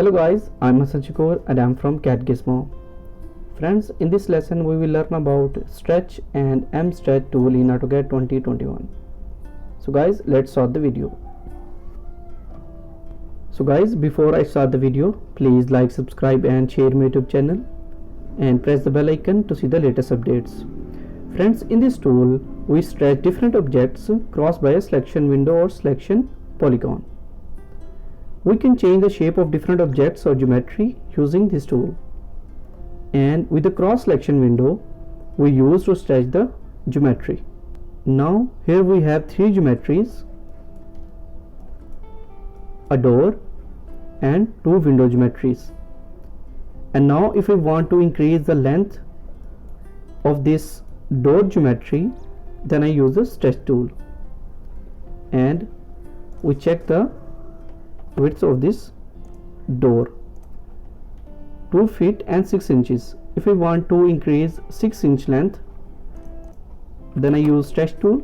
Hello guys, I'm Hassan Shakur and I'm from CAD Gizmo. Friends, in this lesson we will learn about Stretch and M-Stretch tool in AutoCAD 2021. So guys, let's start the video. So guys, before I start the video, please like, subscribe and share my YouTube channel and press the bell icon to see the latest updates. Friends, in this tool we stretch different objects crossed by a selection window or selection polygon. We can change the shape of different objects or geometry using this tool. And with the cross selection window, we use to stretch the geometry. Now here we have three geometries, a door and two window geometries. And now if we want to increase the length of this door geometry, then I use the stretch tool and we check the width of this door, 2 feet and 6 inches. If we want to increase 6-inch length, then I use stretch tool,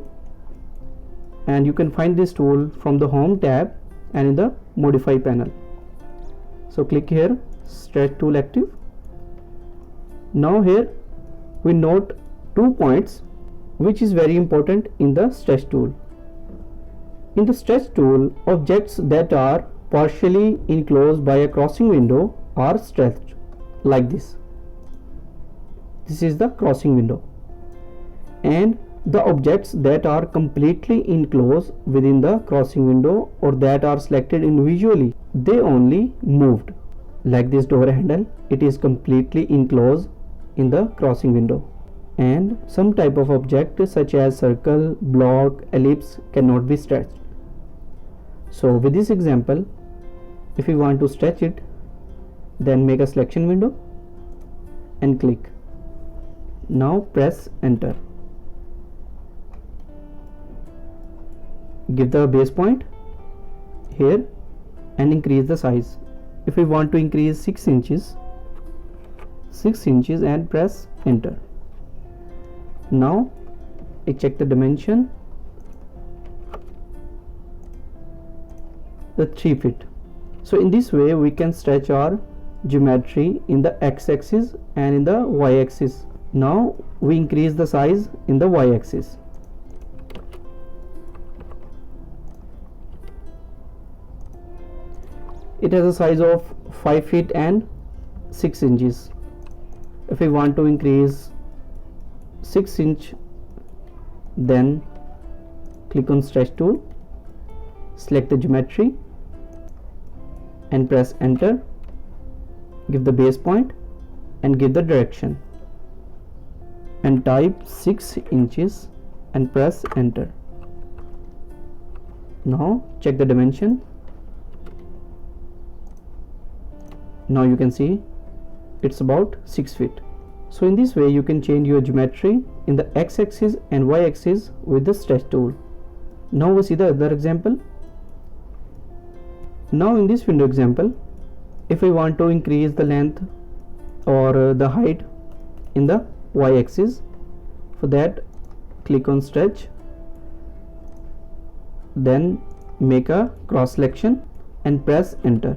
and you can find this tool from the home tab and in the modify panel. So click here, stretch tool active. Now here we note 2 points which is very important in the stretch tool. In the stretch tool, objects that are partially enclosed by a crossing window are stretched like this. This is the crossing window. And the objects that are completely enclosed within the crossing window or that are selected individually, they only moved. Like this door handle, it is completely enclosed in the crossing window. And some type of object such as circle, block, ellipse cannot be stretched. So with this example, if we want to stretch it, then make a selection window and click. Now press enter. Give the base point here and increase the size. If we want to increase 6 inches and press enter. Now I check the dimension, the 3 feet. So in this way we can stretch our geometry in the x-axis and in the y-axis. Now we increase the size in the y-axis. It has a size of 5 feet and 6 inches. If we want to increase 6 inch, then click on stretch tool, select the geometry and press enter. Give the base point and give the direction and type 6 inches and press enter. Now check the dimension. Now you can see it's about 6 feet. So in this way you can change your geometry in the x-axis and y-axis with the stretch tool. Now we see the other example. Now in this window example, if we want to increase the length or the height in the y-axis, for that click on stretch, then make a cross selection and press enter.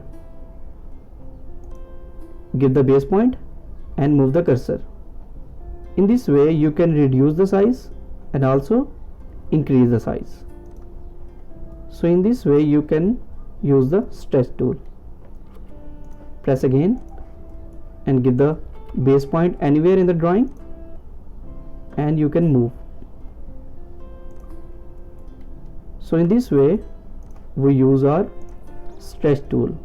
Give the base point and move the cursor. In this way you can reduce the size and also increase the size. So in this way you can use the stretch tool. Press again and give the base point anywhere in the drawing and you can move. So in this way we use our stretch tool.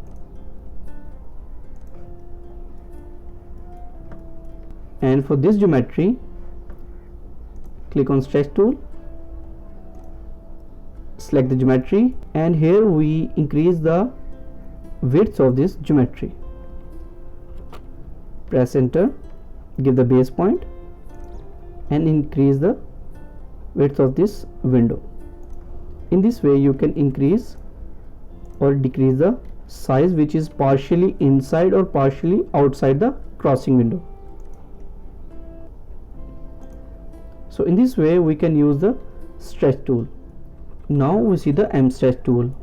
And for this geometry, click on stretch tool, select the geometry, and here we increase the width of this geometry. Press enter, give the base point and increase the width of this window. In this way you can increase or decrease the size which is partially inside or partially outside the crossing window. So in this way we can use the stretch tool. Now we see the M-Stretch tool,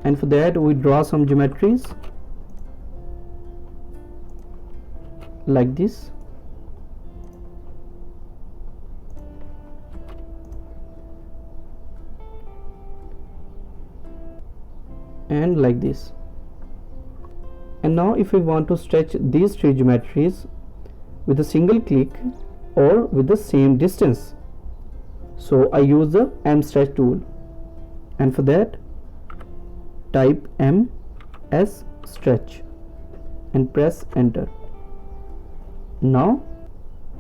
and for that we draw some geometries like this, and like this. And now if we want to stretch these three geometries with a single click or with the same distance, so I use the M stretch tool, and for that type MS stretch and press enter. Now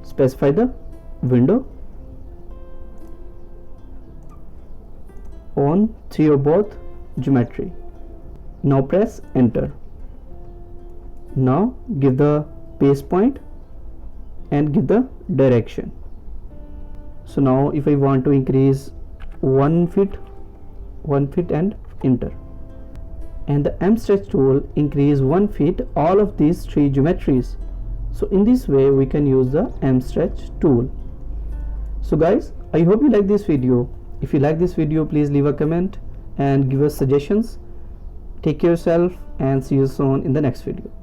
specify the window on three or both geometry. Now press enter. Now give the base point and give the direction. So now if I want to increase 1 feet and enter, and the M stretch tool increase 1 feet all of these three geometries. So in this way we can use the M stretch tool. So guys, I hope you like this video. If you like this video, please leave a comment and give us suggestions. Take care of yourself and see you soon in the next video.